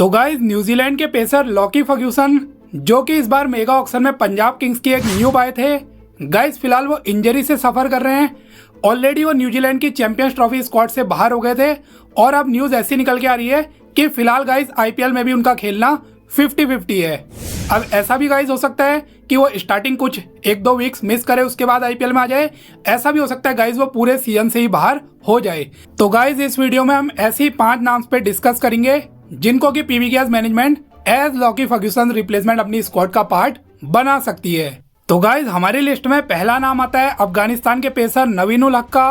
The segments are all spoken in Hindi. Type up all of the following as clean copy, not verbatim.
तो गाइस न्यूजीलैंड के पेसर लॉकी फर्ग्यूसन जो कि इस बार मेगा ऑक्शन में पंजाब किंग्स की एक न्यू बाय थे, गाइस फिलहाल वो इंजरी से सफर कर रहे हैं। ऑलरेडी वो न्यूजीलैंड की चैंपियंस ट्रॉफी स्क्वाड से बाहर हो गए थे और अब न्यूज ऐसी निकल के आ रही है कि फिलहाल गाइस आईपीएल में भी उनका खेलना 50-50 है। अब ऐसा भी गाइस हो सकता है कि वो स्टार्टिंग कुछ 1-2 वीक्स मिस करे उसके बाद आईपीएल में आ जाए। ऐसा भी हो सकता है गाइस वो पूरे सीजन से ही बाहर हो जाए। तो गाइस इस वीडियो में हम ऐसी 5 नाम्स पे डिस्कस करेंगे जिनको कि PBKS management as Lockie Ferguson replacement अपनी स्क्वाड का पार्ट बना सकती है। तो गाइस हमारी लिस्ट में पहला नाम आता है अफगानिस्तान के पेसर नवीन उल हक का।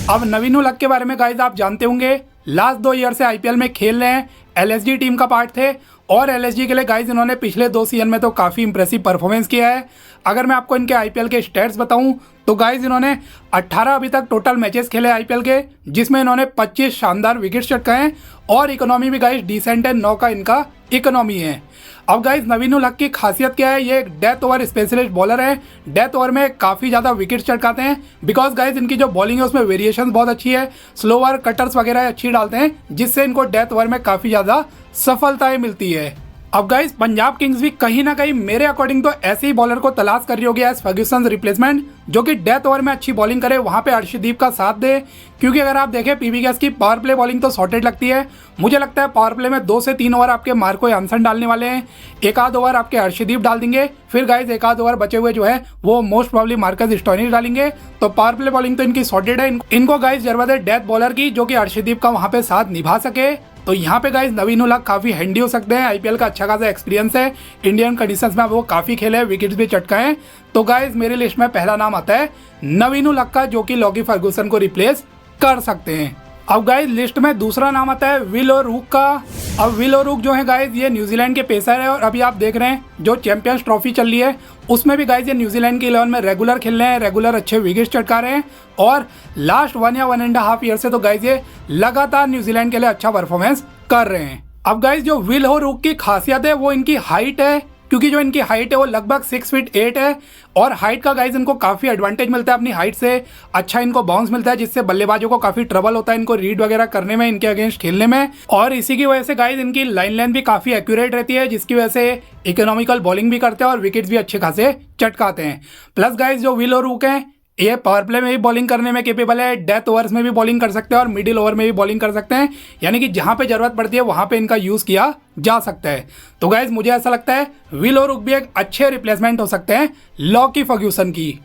अब नवीन उल हक के बारे में गाइस आप जानते होंगे, लास्ट 2 ईयर से आईपीएल में खेल रहे हैं, एलएसजी टीम का पार्ट थे और एलएसजी के लिए गाइस इन्होंने पिछले 2 सीजन में तो काफ़ी इंप्रेसिव परफॉर्मेंस किया है। अगर मैं आपको इनके आईपीएल के स्टैट्स बताऊं तो गाइस इन्होंने 18 अभी तक टोटल मैचेस खेले आईपीएल के, जिसमें इन्होंने 25 शानदार विकेट चटकाए हैं और इकोनॉमी भी गाइस डिसेंट है, 9 का इनका इकोनॉमी है। अब गाइस नवीन उल हक की खासियत क्या है, ये एक डेथ ओवर स्पेशलिस्ट बॉलर है। डेथ ओवर में काफ़ी ज़्यादा विकेट चटकाते हैं बिकॉज गाइस इनकी जो बॉलिंग है उसमें वेरिएशन बहुत अच्छी है, स्लोअर कटर्स वगैरह अच्छी डालते हैं जिससे इनको डेथ ओवर में काफ़ी ज़्यादा सफलताएं मिलती है। अब गाइस पंजाब किंग्स भी कहीं ना कहीं मेरे अकॉर्डिंग तो ऐसे ही बॉलर को तलाश कर रही होगी एज फर्ग्यूसन रिप्लेसमेंट जो कि डेथ ओवर में अच्छी बॉलिंग करे, वहां पे अर्शदीप का साथ दे। क्योंकि अगर आप देखें पीवीकेएस की पावर प्ले बॉलिंग तो सॉर्टेड लगती है। मुझे लगता है पावर प्ले में 2 से 3 ओवर आपके मार्को यानसन डालने वाले हैं, 1 आध ओवर आपके अर्शदीप डाल देंगे, फिर गाइस 1 आध ओवर बचे हुए जो है वो मोस्ट प्रॉब्ली मार्कस स्टोइनिस डालेंगे। तो पावर प्ले बॉलिंग तो इनकी सॉर्टेड है। इनको गाइस जरूरत है डेथ बॉलर की जो कि अर्शदीप का वहां पे साथ निभा सके। तो यहाँ पे गाइस नवीन उल हक काफी हैंडी हो सकते हैं, आईपीएल का अच्छा खासा एक्सपीरियंस है, इंडियन कंडीशंस में वो काफी खेले हैं, विकेट्स भी चटकाए हैं। तो गाइस मेरी लिस्ट में पहला नाम आता है नवीन उल हक का जो कि लॉकी फर्ग्यूसन को रिप्लेस कर सकते हैं। अब गाइस लिस्ट में दूसरा नाम आता है विल ओ'रूक का। अब विल ओ'रूक जो है गाइस ये न्यूजीलैंड के पेसर है और अभी आप देख रहे हैं जो चैंपियंस ट्रॉफी चल रही है उसमें भी गाइस ये न्यूजीलैंड के 11 में रेगुलर खेल रहे हैं, रेगुलर अच्छे विकेट्स चटका रहे हैं और लास्ट 1 या 1.5 ईयर से तो गाइस ये लगातार न्यूजीलैंड के लिए अच्छा परफॉर्मेंस कर रहे हैं। अब गाइस जो विल ओ'रूक की खासियत है वो इनकी हाइट है, क्योंकि जो इनकी हाइट है वो लगभग 6 फीट 8 है और हाइट का गाइस इनको काफ़ी एडवांटेज मिलता है अपनी हाइट से। अच्छा इनको बाउंस मिलता है जिससे बल्लेबाजों को काफ़ी ट्रबल होता है इनको रीड वगैरह करने में, इनके अगेंस्ट खेलने में। और इसी की वजह से गाइस इनकी लाइन लेंथ भी काफ़ी एक्यूरेट रहती है जिसकी वजह से इकोनॉमिकल बॉलिंग भी करते हैं और विकेट्स भी अच्छे खासे चटकाते हैं। प्लस गाइस जो विल ओ'रूक हैं ये पावर प्ले में भी बॉलिंग करने में केपेबल है, डेथ ओवर्स में भी बॉलिंग कर सकते हैं और मिडिल ओवर में भी बॉलिंग कर सकते हैं, यानी कि जहां पे जरूरत पड़ती है वहां पे इनका यूज किया जा सकता है। तो गाइज मुझे ऐसा लगता है विल ओ'रूक भी एक अच्छे रिप्लेसमेंट हो सकते हैं लॉकी फर्ग्यूसन की।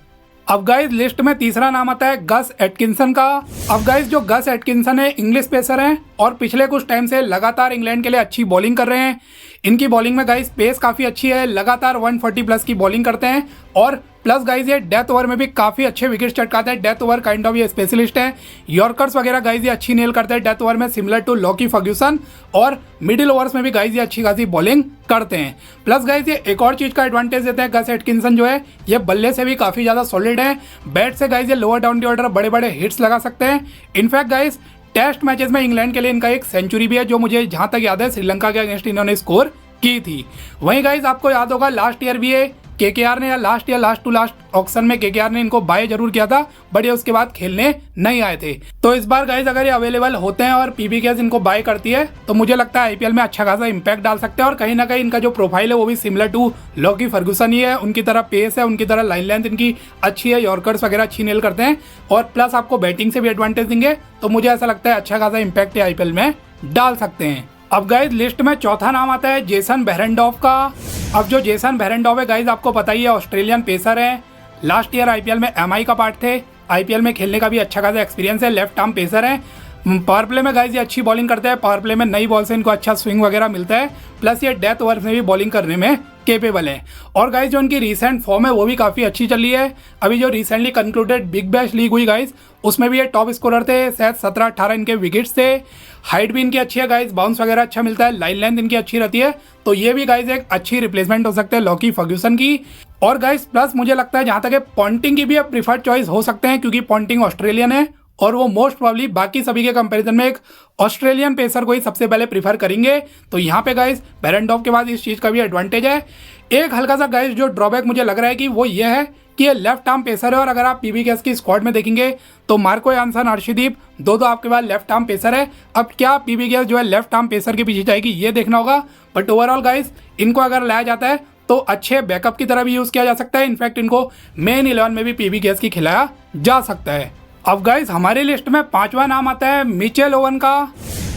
अब गाइज लिस्ट में तीसरा नाम आता है गस एटकिंसन का। अब गाइज जो गस एटकिंसन है इंग्लिश पेसर हैं और पिछले कुछ टाइम से लगातार इंग्लैंड के लिए अच्छी बॉलिंग कर रहे हैं। इनकी बॉलिंग में गाइज पेस काफ़ी अच्छी है, लगातार 140 प्लस की बॉलिंग करते हैं और प्लस गाइज ये डेथ ओवर में भी काफ़ी अच्छे विकेट चटकाते हैं। डेथ ओवर काइंड ऑफ ये स्पेशलिस्ट हैं, यॉर्कर्स वगैरह गाइज ये अच्छी नेल करते हैं डेथ ओवर में सिमिलर टू लॉकी फर्ग्यूसन और मिडिल ओवर्स में भी गाइज ये अच्छी खासी बॉलिंग करते हैं। प्लस गाइज ये एक और चीज़ का एडवांटेज देते हैं गस एटकिंसन जो है ये बल्ले से भी काफ़ी ज़्यादा सॉलिड है, बैट से गाइज ये लोअर डाउन दी ऑर्डर बड़े बड़े हिट्स लगा सकते हैं। इनफैक्ट गाइज टेस्ट मैचेस में इंग्लैंड के लिए इनका एक सेंचुरी भी है जो मुझे जहां तक याद है श्रीलंका के अगेंस्ट इन्होंने स्कोर की थी। वहीं गाइज आपको याद होगा लास्ट ईयर भी ये केकेआर ने या लास्ट टू लास्ट ऑक्शन में केकेआर ने इनको बाय जरूर किया था बट ये उसके बाद खेलने नहीं आए थे। तो इस बार गाइज अगर ये अवेलेबल होते हैं और पीवीकेएस इनको बाय करती है तो मुझे लगता है आईपीएल में अच्छा खासा इंपैक्ट डाल सकते हैं और कहीं ना कहीं इनका जो प्रोफाइल है वो भी सिमिलर टू लॉकी फर्ग्यूसन ही है। उनकी तरह पेस है, उनकी तरह लाइन लेंथ इनकी अच्छी है, यॉर्कर्स वगैरह अच्छी नेल करते हैं और प्लस आपको बैटिंग से भी एडवांटेज देंगे। तो मुझे ऐसा लगता है अच्छा खासा इंपैक्ट आईपीएल में डाल सकते हैं। अब गाइज लिस्ट में चौथा नाम आता है जेसन बेरेंडॉर्फ का। अब जो जेसन बेरेंडॉर्फ है गाइज आपको पता ही है ऑस्ट्रेलियन पेसर है, लास्ट ईयर आईपीएल में एमआई का पार्ट थे, आईपीएल में खेलने का भी अच्छा खासा एक्सपीरियंस है, लेफ्ट आर्म पेसर है। पावर प्ले में गाइज ये अच्छी बॉलिंग करते हैं, पावर प्ले में नई बॉल से इनको अच्छा स्विंग वगैरह मिलता है, प्लस ये डेथ ओवर में भी बॉलिंग करने में केपेबल है। और गाइज जो उनकी रिसेंट फॉर्म है वो भी काफ़ी अच्छी चल रही है। अभी जो recently concluded big bash league हुई गाइज उसमें भी ये टॉप स्कोरर थे, शायद 17-18 इनके विकेट्स थे। हाइट भी इनकी अच्छी है गाइज, बाउंस वगैरह अच्छा मिलता है, लाइन लेंथ इनकी अच्छी रहती है। तो ये भी गाइज एक अच्छी रिप्लेसमेंट हो सकते हैं लॉकी फर्ग्यूसन की। और गाइज प्लस मुझे लगता है जहाँ तक पॉन्टिंग की भी अब प्रीफर्ड चॉइस हो सकते हैं क्योंकि पॉन्टिंग ऑस्ट्रेलियन है और वो मोस्ट प्रॉब्ली बाकी सभी के कंपैरिजन में एक ऑस्ट्रेलियन पेसर को ही सबसे पहले प्रीफर करेंगे। तो यहाँ पे गाइज बेरेंडॉर्फ के बाद इस चीज़ का भी एडवांटेज है। एक हल्का सा गाइज जो ड्रॉबैक मुझे लग रहा है कि वो ये है कि ये लेफ्ट आर्म पेसर है। और अगर आप पीबीकेएस की स्क्वाड में देखेंगे तो मार्को यानसन, अर्शदीप दो आपके पास लेफ्ट आर्म पेसर है। अब क्या पीबीकेएस जो है लेफ्ट आर्म पेसर के पीछे जाएगी ये देखना होगा। बट ओवरऑल गाइस इनको अगर लाया जाता है तो अच्छे बैकअप की तरह भी यूज़ किया जा सकता है। इनफैक्ट इनको मेन 11 में भी पीबीकेएस की खिलाया जा सकता है। अब गाइस हमारी लिस्ट में 5वां नाम आता है मिचेल ओवन का।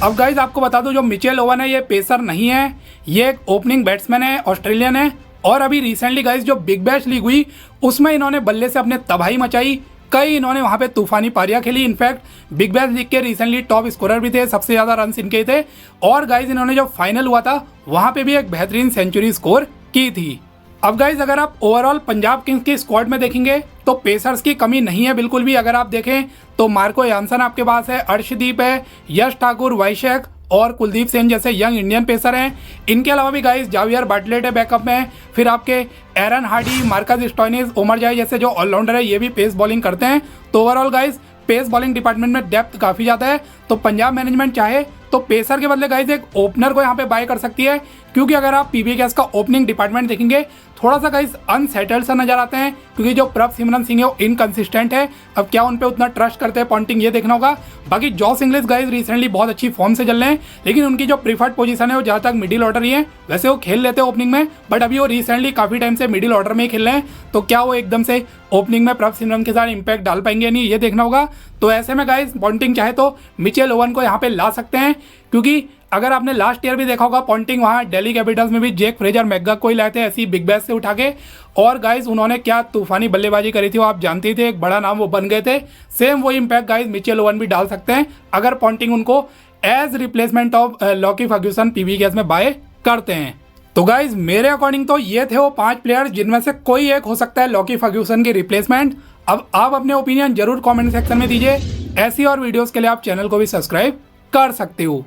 अब गाइस आपको बता दूं जो मिचेल ओवन है ये पेसर नहीं है, ये एक ओपनिंग बैट्समैन है, ऑस्ट्रेलियन है। और अभी रिसेंटली गाइस जो बिग बैश लीग हुई उसमें इन्होंने बल्ले से अपने तबाही मचाई, कई इन्होंने वहां पे तूफानी पारियां खेली। इनफैक्ट बिग बैश लीग के रिसेंटली टॉप स्कोरर भी थे, सबसे ज़्यादा रन इनके थे। और गाइस इन्होंने जो फाइनल हुआ था वहां पे भी एक बेहतरीन सेंचुरी स्कोर की थी। अब गाइज अगर आप ओवरऑल पंजाब किंग्स की स्क्वाड में देखेंगे तो पेसर्स की कमी नहीं है बिल्कुल भी। अगर आप देखें तो मार्को यानसन आपके पास है, अर्शदीप है, यश ठाकुर, वैशेख और कुलदीप सेन जैसे यंग इंडियन पेसर हैं। इनके अलावा भी गाइस जावियर बाटलेट है बैकअप में, फिर आपके Aaron Hardie, Marcus Stoinis, Omarzai जैसे जो ऑलराउंडर है ये भी पेस बॉलिंग करते हैं। तो overall guys pace bowling department में डेप्थ काफ़ी ज़्यादा है। तो पंजाब मैनेजमेंट चाहे तो पेसर के बदले गाइस एक ओपनर को यहाँ पे बाय कर सकती है, क्योंकि अगर आप पीबीकेएस का ओपनिंग डिपार्टमेंट देखेंगे थोड़ा सा गाइस अनसेटल्ड सा नजर आते हैं, क्योंकि जो प्रभसिमरन सिंह है वो इनकंसिस्टेंट है। अब क्या उन पे उतना ट्रस्ट करते हैं पॉन्टिंग ये देखना होगा। बाकी जॉस इंग्लिश गाइस रिसेंटली बहुत अच्छी फॉर्म से चल रहे हैं, लेकिन उनकी जो प्रीफर्ड पोजीशन है वो जहाँ तक मिडिल ऑर्डर ही है। वैसे वो खेल लेते हैं ओपनिंग में, बट अभी वो रिसेंटली काफ़ी टाइम से मिडिल ऑर्डर में ही खेल रहे हैं। तो क्या वो एकदम से ओपनिंग में प्रभसिमरन के साथ इंपैक्ट डाल पाएंगे नहीं ये देखना होगा। तो ऐसे में गाइस पॉन्टिंग चाहे तो मिचेल ओवन को यहाँ पे ला सकते हैं, क्योंकि अगर आपने लास्ट ईयर भी देखा होगा पॉन्टिंग वहाँ दिल्ली कैपिटल्स में भी जैक फ्रेजर मैकगक को ही लाए थे ऐसी बिग बैश से उठा के। और गाइस उन्होंने क्या तूफानी बल्लेबाजी करी थी वो आप जानते थे, एक बड़ा नाम वो बन गए थे। सेम वो इम्पैक्ट गाइस मिचेल ओवन भी डाल सकते हैं अगर पॉन्टिंग उनको as replacement of Lockie Ferguson PBKS में बाय करते हैं। तो गाइज मेरे अकॉर्डिंग तो ये थे वो 5 प्लेयर जिनमें से कोई एक हो सकता है लॉकी फर्ग्यूसन की रिप्लेसमेंट। अब आप अपने ओपिनियन जरूर कमेंट सेक्शन में दीजिए। ऐसी और वीडियोस के लिए आप चैनल को भी सब्सक्राइब कर सकते हो।